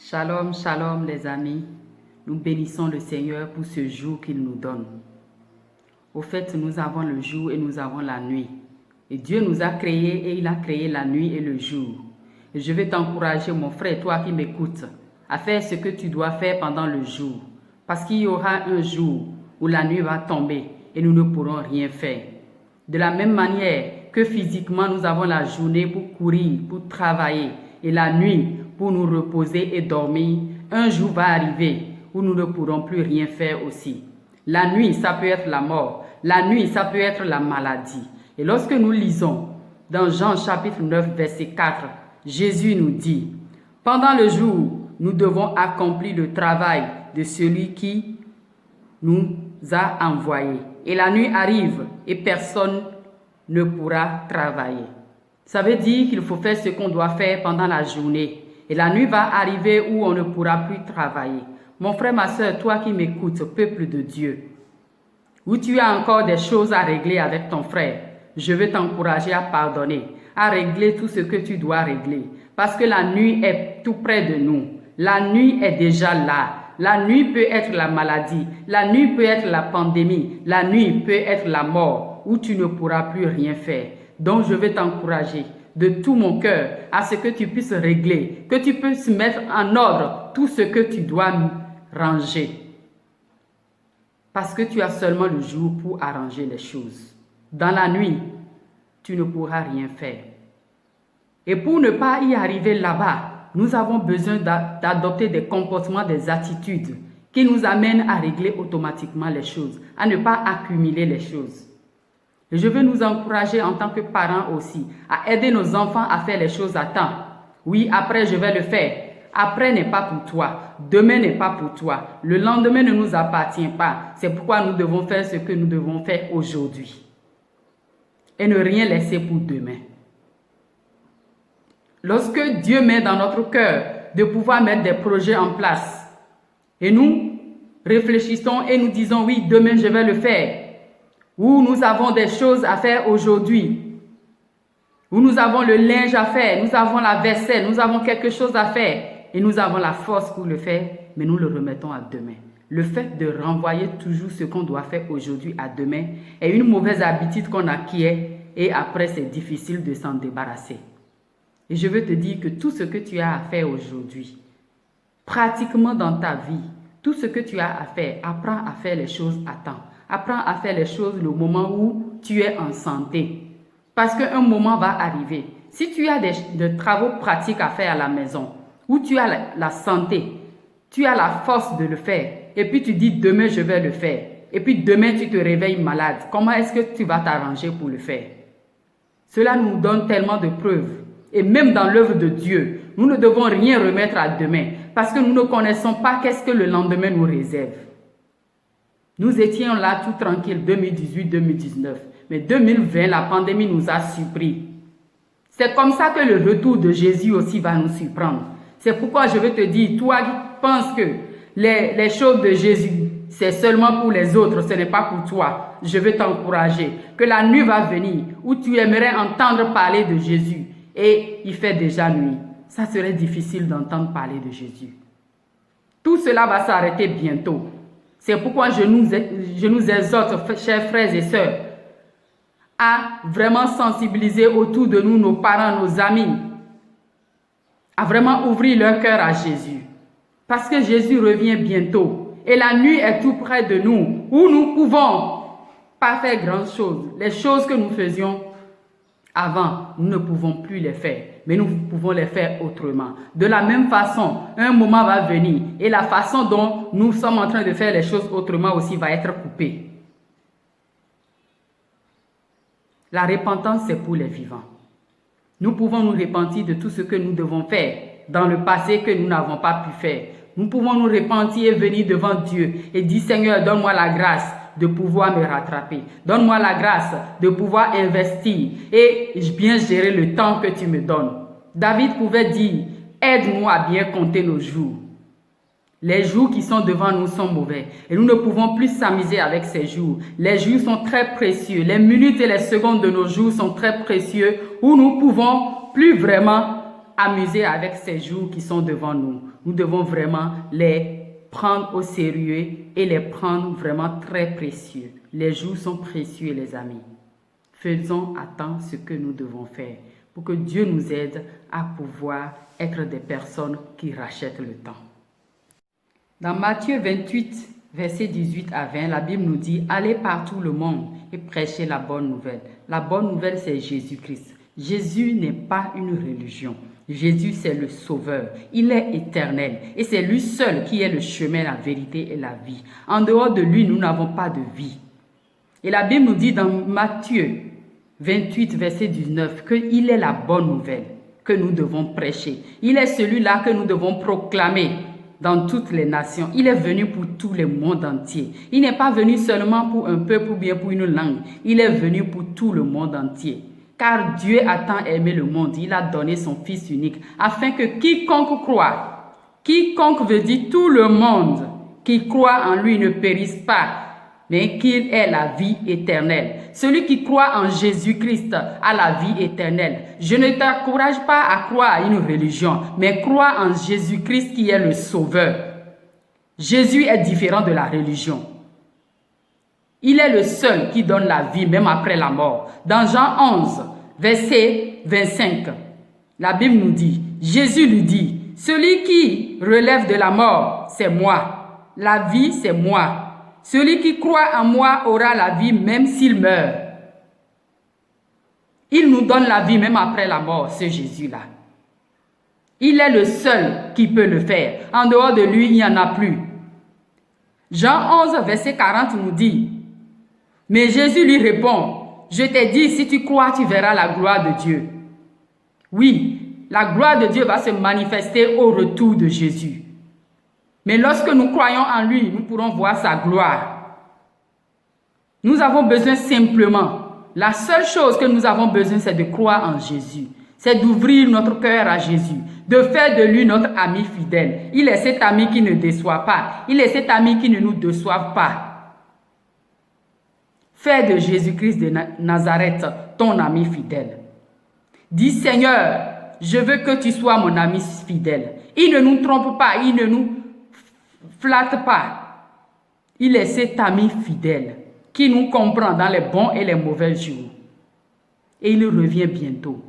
Shalom, shalom les amis. Nous bénissons le Seigneur pour ce jour qu'il nous donne. Au fait, nous avons le jour et nous avons la nuit. Et Dieu nous a créés et il a créé la nuit et le jour. Et je vais t'encourager, mon frère, toi qui m'écoutes, à faire ce que tu dois faire pendant le jour. Parce qu'il y aura un jour où la nuit va tomber et nous ne pourrons rien faire. De la même manière que physiquement nous avons la journée pour courir, pour travailler et la nuit pour nous reposer et dormir, un jour va arriver où nous ne pourrons plus rien faire aussi. La nuit, ça peut être la mort. La nuit, ça peut être la maladie. Et lorsque nous lisons dans Jean chapitre 9, verset 4, Jésus nous dit, « Pendant le jour, nous devons accomplir le travail de celui qui nous a envoyés. Et la nuit arrive et personne ne pourra travailler. » Ça veut dire qu'il faut faire ce qu'on doit faire pendant la journée. Et la nuit va arriver où on ne pourra plus travailler. Mon frère, ma soeur, toi qui m'écoutes, peuple de Dieu, où tu as encore des choses à régler avec ton frère, je veux t'encourager à pardonner, à régler tout ce que tu dois régler. Parce que la nuit est tout près de nous. La nuit est déjà là. La nuit peut être la maladie. La nuit peut être la pandémie. La nuit peut être la mort, où tu ne pourras plus rien faire. Donc je veux t'encourager de tout mon cœur à ce que tu puisses régler, que tu puisses mettre en ordre tout ce que tu dois ranger. Parce que tu as seulement le jour pour arranger les choses. Dans la nuit, tu ne pourras rien faire. Et pour ne pas y arriver là-bas, nous avons besoin d'adopter des comportements, des attitudes qui nous amènent à régler automatiquement les choses, à ne pas accumuler les choses. Et je veux nous encourager en tant que parents aussi à aider nos enfants à faire les choses à temps. Oui, après je vais le faire. Après n'est pas pour toi. Demain n'est pas pour toi. Le lendemain ne nous appartient pas. C'est pourquoi nous devons faire ce que nous devons faire aujourd'hui. Et ne rien laisser pour demain. Lorsque Dieu met dans notre cœur de pouvoir mettre des projets en place, et nous réfléchissons et nous disons oui, demain je vais le faire, où nous avons des choses à faire aujourd'hui, où nous avons le linge à faire, nous avons la vaisselle, nous avons quelque chose à faire et nous avons la force pour le faire, mais nous le remettons à demain. Le fait de renvoyer toujours ce qu'on doit faire aujourd'hui à demain est une mauvaise habitude qu'on acquiert et après c'est difficile de s'en débarrasser. Et je veux te dire que tout ce que tu as à faire aujourd'hui, pratiquement dans ta vie, tout ce que tu as à faire, apprends à faire les choses à temps. Apprends à faire les choses le moment où tu es en santé. Parce qu'un moment va arriver. Si tu as des travaux pratiques à faire à la maison, où tu as la santé, tu as la force de le faire, et puis tu dis demain je vais le faire, et puis demain tu te réveilles malade, comment est-ce que tu vas t'arranger pour le faire? Cela nous donne tellement de preuves. Et même dans l'œuvre de Dieu, nous ne devons rien remettre à demain, parce que nous ne connaissons pas qu'est-ce que le lendemain nous réserve. Nous étions là tout tranquille 2018-2019. Mais 2020, la pandémie nous a surpris. C'est comme ça que le retour de Jésus aussi va nous surprendre. C'est pourquoi je veux te dire, toi qui penses que les choses de Jésus, c'est seulement pour les autres, ce n'est pas pour toi. Je veux t'encourager que la nuit va venir où tu aimerais entendre parler de Jésus. Et il fait déjà nuit. Ça serait difficile d'entendre parler de Jésus. Tout cela va s'arrêter bientôt. C'est pourquoi je nous exhorte, chers frères et sœurs, à vraiment sensibiliser autour de nous, nos parents, nos amis, à vraiment ouvrir leur cœur à Jésus. Parce que Jésus revient bientôt. Et la nuit est tout près de nous, où nous pouvons pas faire grand chose. Les choses que nous faisions avant, nous ne pouvons plus les faire, mais nous pouvons les faire autrement. De la même façon, un moment va venir et la façon dont nous sommes en train de faire les choses autrement aussi va être coupée. La repentance, c'est pour les vivants. Nous pouvons nous repentir de tout ce que nous devons faire dans le passé que nous n'avons pas pu faire. Nous pouvons nous repentir et venir devant Dieu et dire, Seigneur, donne-moi la grâce de pouvoir me rattraper. Donne-moi la grâce de pouvoir investir et bien gérer le temps que tu me donnes. David pouvait dire, aide-nous à bien compter nos jours. Les jours qui sont devant nous sont mauvais et nous ne pouvons plus s'amuser avec ces jours. Les jours sont très précieux. Les minutes et les secondes de nos jours sont très précieux où nous ne pouvons plus vraiment amuser avec ces jours qui sont devant nous. Nous devons vraiment les prendre au sérieux et les prendre vraiment très précieux. Les jours sont précieux, les amis. Faisons à temps ce que nous devons faire pour que Dieu nous aide à pouvoir être des personnes qui rachètent le temps. Dans Matthieu 28, versets 18 à 20, la Bible nous dit « Allez par tout le monde et prêchez la bonne nouvelle ». La bonne nouvelle, c'est Jésus-Christ. Jésus n'est pas une religion. Jésus, c'est le Sauveur. Il est éternel et c'est lui seul qui est le chemin, la vérité et la vie. En dehors de lui, nous n'avons pas de vie. Et la Bible nous dit dans Matthieu 28, verset 19, qu'il est la bonne nouvelle que nous devons prêcher. Il est celui-là que nous devons proclamer dans toutes les nations. Il est venu pour tout le monde entier. Il n'est pas venu seulement pour un peuple ou bien pour une langue. Il est venu pour tout le monde entier. Car Dieu a tant aimé le monde, il a donné son Fils unique, afin que quiconque croit, quiconque veut dire tout le monde, qui croit en lui ne périsse pas, mais qu'il ait la vie éternelle. Celui qui croit en Jésus-Christ a la vie éternelle. Je ne t'encourage pas à croire à une religion, mais crois en Jésus-Christ qui est le Sauveur. Jésus est différent de la religion. Il est le seul qui donne la vie même après la mort. Dans Jean 11, verset 25, la Bible nous dit, Jésus lui dit, « Celui qui relève de la mort, c'est moi. La vie, c'est moi. Celui qui croit en moi aura la vie même s'il meurt. » Il nous donne la vie même après la mort, ce Jésus-là. Il est le seul qui peut le faire. En dehors de lui, il n'y en a plus. Jean 11, verset 40 nous dit, mais Jésus lui répond, « Je t'ai dit, si tu crois, tu verras la gloire de Dieu. » Oui, la gloire de Dieu va se manifester au retour de Jésus. Mais lorsque nous croyons en lui, nous pourrons voir sa gloire. Nous avons besoin simplement, la seule chose que nous avons besoin, c'est de croire en Jésus. C'est d'ouvrir notre cœur à Jésus, de faire de lui notre ami fidèle. Il est cet ami qui ne déçoit pas. Il est cet ami qui ne nous déçoive pas. Fais de Jésus-Christ de Nazareth ton ami fidèle. Dis, Seigneur, je veux que tu sois mon ami fidèle. Il ne nous trompe pas, il ne nous flatte pas. Il est cet ami fidèle qui nous comprend dans les bons et les mauvais jours. Et il revient bientôt.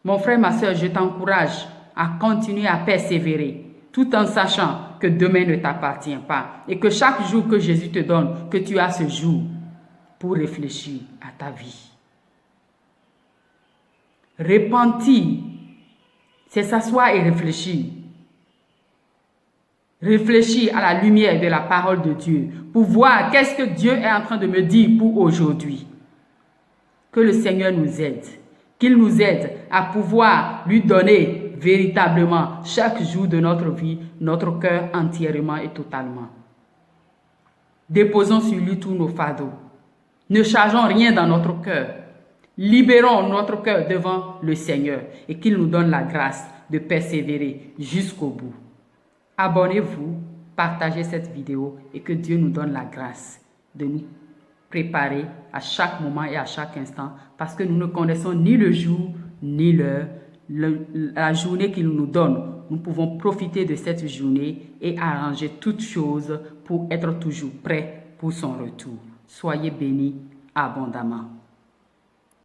Mon frère, ma soeur, je t'encourage à continuer à persévérer, tout en sachant que demain ne t'appartient pas et que chaque jour que Jésus te donne, que tu as ce jour pour réfléchir à ta vie. Repentir, c'est s'asseoir et réfléchir. Réfléchir à la lumière de la parole de Dieu pour voir qu'est-ce que Dieu est en train de me dire pour aujourd'hui. Que le Seigneur nous aide, qu'il nous aide à pouvoir lui donner véritablement chaque jour de notre vie, notre cœur entièrement et totalement. Déposons sur lui tous nos fardeaux. Ne chargeons rien dans notre cœur. Libérons notre cœur devant le Seigneur et qu'il nous donne la grâce de persévérer jusqu'au bout. Abonnez-vous, partagez cette vidéo et que Dieu nous donne la grâce de nous préparer à chaque moment et à chaque instant parce que nous ne connaissons ni le jour ni l'heure. La journée qu'il nous donne, nous pouvons profiter de cette journée et arranger toutes choses pour être toujours prêts pour son retour. Soyez bénis abondamment.